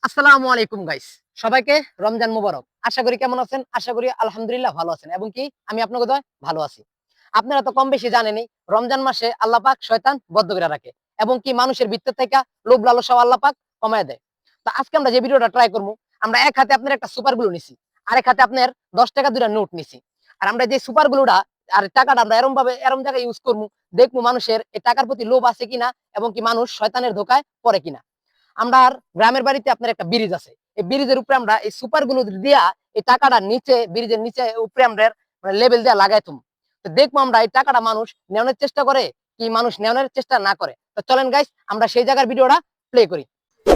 আসসালামু আলাইকুম গাইস, সবাইকে রমজান মুবারক। আশা করি কেমন আছেন? আশা করি আলহামদুলিল্লাহ ভালো আছেন এবং কি আমি আপনাদের দোয়ায় ভালো আছি। আপনারা তো কম বেশি জানেনই রমজান মাসে আল্লাহ পাক শয়তান বদ্ধ করে রাখে এবং কি মানুষের ভিতর থেকে লোভ লালসাও আল্লাহ পাক কমায় দেয়। তো আজকে আমরা যে ভিডিওটা ট্রাই করব, আমরা এক হাতে আপনার একটা সুপার গ্লু নিছি, আরেক হাতে আপনার 10 টাকা দুইটা নোট নিছি। আর আমরা যে সুপার গ্লুটা আর টাকাটা আমরা এরম জায়গায় ইউজ করব, দেখবো মানুষের এই টাকার প্রতি লোভ আছে কিনা এবং কি মানুষ শয়তানের ধোকায় পড়ে কিনা। আমরা গ্রামের বাড়িতে আপনার একটা ব্রিজ আছে, এই ব্রিজের উপরে আমরা এই সুপার গুলো দিয়া এই টাকাটা নিচে ব্রিজের নিচে উপরে আমরা লেভেল দিয়ে লাগাইতাম। তো দেখবো আমরা এই টাকাটা মানুষ নেওয়ার চেষ্টা করে কি মানুষ নেওয়ার চেষ্টা না করে। তো চলেন গাইস আমরা সেই জায়গার ভিডিওটা প্লে করি।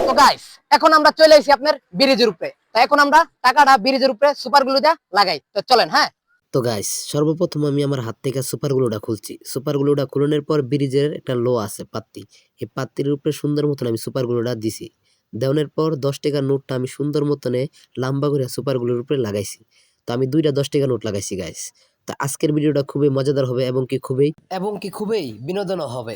তো গাইস এখন আমরা চলে এসেছি আপনার ব্রিজের উপরে। তো এখন আমরা টাকাটা ব্রিজের উপরে সুপার গুলো দিয়ে লাগাই। তো চলেন। হ্যাঁ, তো গাইস সর্বপ্রথম আমি আমার হাত থেকে সুপার গ্লুটা খুলছি। সুপার গ্লুটা খুলনের পর ব্রিজের একটা লো আছে পাত্তি, এই পাত্তির উপরে সুন্দর মতন আমি সুপার গ্লুটা দিছি। দেওয়ানোর পর 10 টাকার নোটটা আমি সুন্দর মতনে লম্বা করে সুপার গ্লুর উপরে লাগাইছি। তো আমি দুইটা 10 টাকার নোট লাগাইছি গাইস। তো আজকের ভিডিওটা খুবই মজাদার হবে এবং কি খুবই বিনোদনও হবে।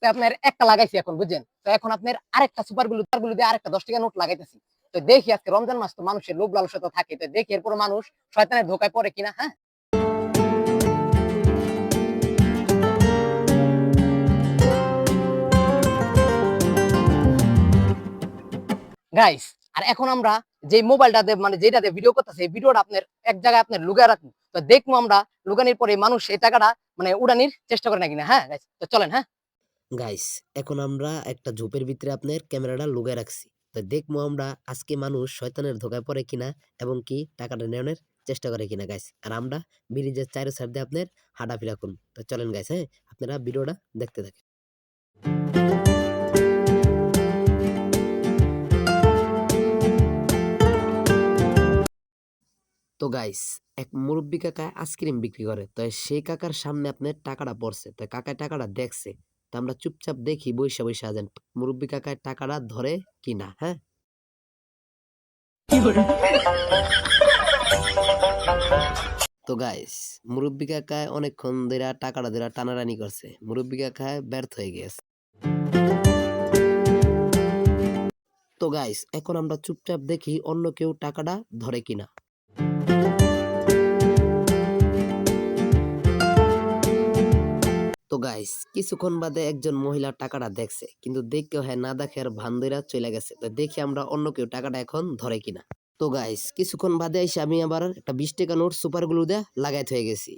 তো আপনার একটা লাগাইছি এখন বুঝছেন। তো এখন আপনার আরেকটা সুপার গুলো দিয়ে আরেকটা 10 টাকা নোট লাগাইতেছি। তো দেখি আজকে রমজান মাস তো মানুষের লোভ লালসা তো থাকে, তো দেখি এরপর মানুষ শয়তানের ধোকায় পড়ে কিনা। হ্যাঁ, গাইস আর এখন আমরা যে মোবাইলটাতে মানে যেটাতে ভিডিও করতেছে এই ভিডিওটা আপনার এক জায়গায় আপনার লুকায় রাখবো। তো দেখবো আমরা লুকানির পরে মানুষ এই টাকাটা মানে উড়ানির চেষ্টা করে না কিনা। হ্যাঁ গাইস, তো চলেন। হ্যাঁ, গাইস এখন আমরা একটা ঝোপের ভিতরে আপনার ক্যামেরাটা লুকায় রাখছি। তো দেখবো আমরা আজকে মানুষ শয়তানের ধোকায় পড়ে কিনা এবং কি টাকাটা নেওয়ার চেষ্টা করে কিনা গাইস। আর আমরা ব্রিজের চারি সাইড দিয়ে আপনার হাঁটাফেরা করুন। তো চলেন গাইস, হ্যাঁ আপনারা ভিডিওটা দেখতে থাকেন। তো গাইস এক মুরব্বী কাকা আইসক্রিম বিক্রি করে। তো সেই কাকার সামনে আপনার টাকাটা পড়ছে। তো কাকায় টাকাটা দেখছে। তো আমরা চুপচাপ দেখি বইসা বইসা আছেন মুরব্বী কাকায় টাকাটা ধরে কিনা। হ্যাঁ, তো গাইস মুরব্বী কাকায় অনেকক্ষণ ধরে টাকাটা ধরে টানাটানি করছে। মুরব্বী কাকায় ব্যর্থ হয়ে গেছে। তো গাইস এখন আমরা চুপচাপ দেখি অন্য কেউ টাকাটা ধরে কিনা। তো গাইস কিছুক্ষণ বাদে একজন মহিলা টাকাটা দেখছে, কিন্তু দেখেও হ্যাঁ না দেখে আর ভান ধইরা চলে গেছে। তো দেখি আমরা অন্য কেউ টাকাটা এখন ধরে কিনা। তো গাইস কিছুক্ষণ বাদে এসে আমি আবার একটা 20 টাকা নোট সুপার গ্লু দিয়ে লাগাই হয়ে গেছি।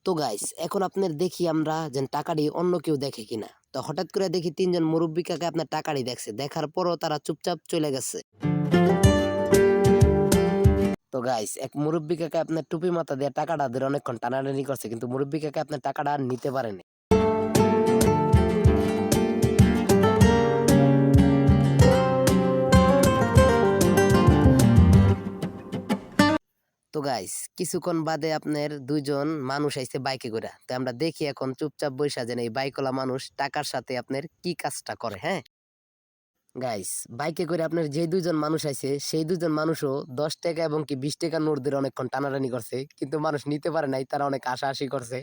তো গাইস এখন আপনার দেখি আমরা যে টাকাটি অন্য কেউ দেখে কিনা। তো হঠাৎ করে দেখি তিনজন মুরব্বী কাকা আপনার টাকাটি দেখছে, দেখার পরও তারা চুপচাপ চলে গেছে। তো গাইস এক মুরব্বী কাকা আপনার টুপি মাথা দিয়ে টাকাটা ধরে অনেকক্ষণ টানাটানি করছে, কিন্তু মুরব্বী কাকা আপনার টাকাটা আর নিতে পারেনি। তো গাইস কিছুক্ষণ বাদে আপনার দুইজন মানুষ আইছে বাইকে করে। তো আমরা দেখি এখন চুপচাপ বইসা যেন এই বাইকওয়ালা মানুষ টাকার সাথে আপনার কি কাজটা করে। হ্যাঁ গাইস বাইকে করে আপনার যে দুইজন মানুষ আইছে সেই দুইজন মানুষও 10 টাকা এবং কি 20 টাকা নোট দিয়ে অনেকক্ষণ টানাটানি করছে, কিন্তু মানুষ নিতে পারে নাই, তারা অনেক আশাআশি করছে।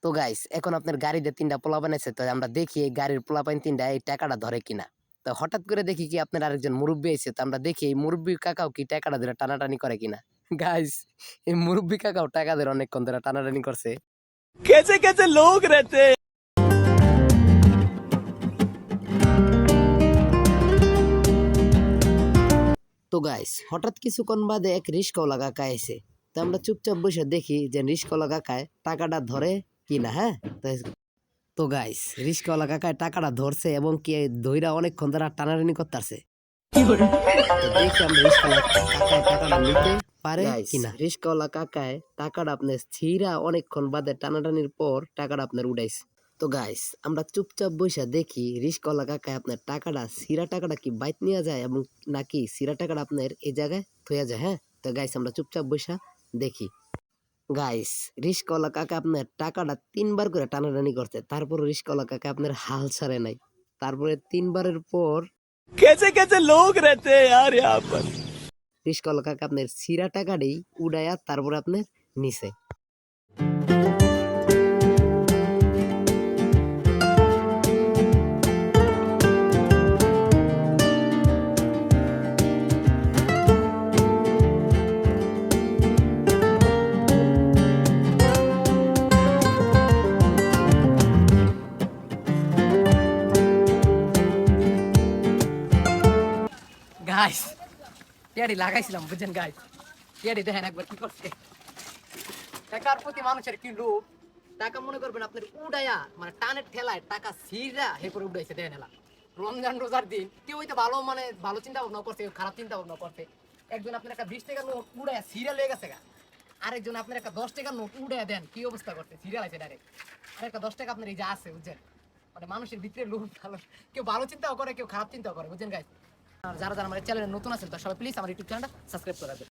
তো গাইস এখন আপনার গাড়িতে তিনটা পোলাপান আছে। তো আমরা দেখি এই গাড়ির পোলাপান তিনটা এই টাকাটা ধরে কিনা। তো হঠাৎ করে দেখি কি আপনার আরেকজন মুরব্বী আছে। তো আমরা দেখি এই মুরব্বী কাকাও কি টাকাটা ধরে টানাটানি করে কিনা। গাইস এই মুরব্বী কাকাও টাকা ধরে অনেকক্ষণ ধরে টানাটানি করছে। कैसे कैसे लोग रहते हैं। তো গাইস হঠাৎ কিছুক্ষণ বাদে এক রিস্কাওয়ালা কাকা এসে। তো আমরা চুপচাপ বসে দেখি যে রিস্কাওয়ালা কাকায় টাকাটা ধরে কিনা। হ্যাঁ, তো গাইস রিস্কাওয়ালা কাকায় টাকাটা ধরছে এবং কি ধইরা অনেকক্ষণ ধরে টানাটানি করতেছে। তো দেখি আমরা রিস্কাওয়ালা কাকায় টাকাটা নিতে পারে কিনা। রিস্কাওয়ালা কাকায় টাকাটা আপনার ছিঁড়া অনেকক্ষণ বাদে টানাটানির পর টাকাটা আপনার উঠাইছে। তো গাইস আমরা চুপচাপ বসে দেখি রিস্কাওয়ালা কাকায় আপনার টাকাটা ছিঁড়া টাকাটা কি বাইত নিয়ে যায় এবং নাকি ছিঁড়া টাকাটা আপনার এই জায়গায় থইয়া যায়। হ্যাঁ, তো গাইস আমরা চুপচাপ বসে দেখি। গাইস রিস্কাওয়ালা কাকা আপনার টাকাটা 3 বার করে টানাটানি করছে, তারপর রিস্কাওয়ালা কাকা আপনার হাল ছাড়ে নাই। তারপরে 3 বারের পর कैसे कैसे लोग रहते हैं यार यहाँ पर। রিস্কাওয়ালা কাকা আপনার সিরা টাকাটাই উড়াইয়া তারপর আপনার নিচে। গাইস টিয়ারি লাগাইছিলাম বুঝছেন গাইস, টিয়ারি দেখেন একবার কি করছে। টাকার প্রতি মানুষের কি লোভ, টাকা মনে করবেন আপনার উড়াইয়া মানে টানের ঠেলায় টাকা ছিঁড়া হে করে উড়াইছে দেখেন এলা। রমজান রোজার দিন কেউ হইতে ভালো মানে ভালো চিন্তা ভাবনা করছে, কেউ খারাপ চিন্তা ভাবনা করছে। একজন আপনার একটা 20 টাকার নোট উড়াইয়া ছিঁড়া লেগে গেছে গা, আরেকজন আপনার একটা 10 টাকার নোট উড়াইয়া দেন কি অবস্থা করছে, ছিঁড়া লাগছে ডাইরেক্ট। আর একটা 10 টাকা আপনার এই যে আছে বুঝছেন, মানে মানুষের ভিতরে লোভ ভালো, কেউ ভালো চিন্তাও করে কেউ খারাপ চিন্তাও করে বুঝছেন গাইস। আর যারা যারা আমার চ্যানেলে নতুন আছেন তারা সবাই প্লিজ আমার ইউটিউব চ্যানেলটা সাবস্ক্রাইব করে দেবেন।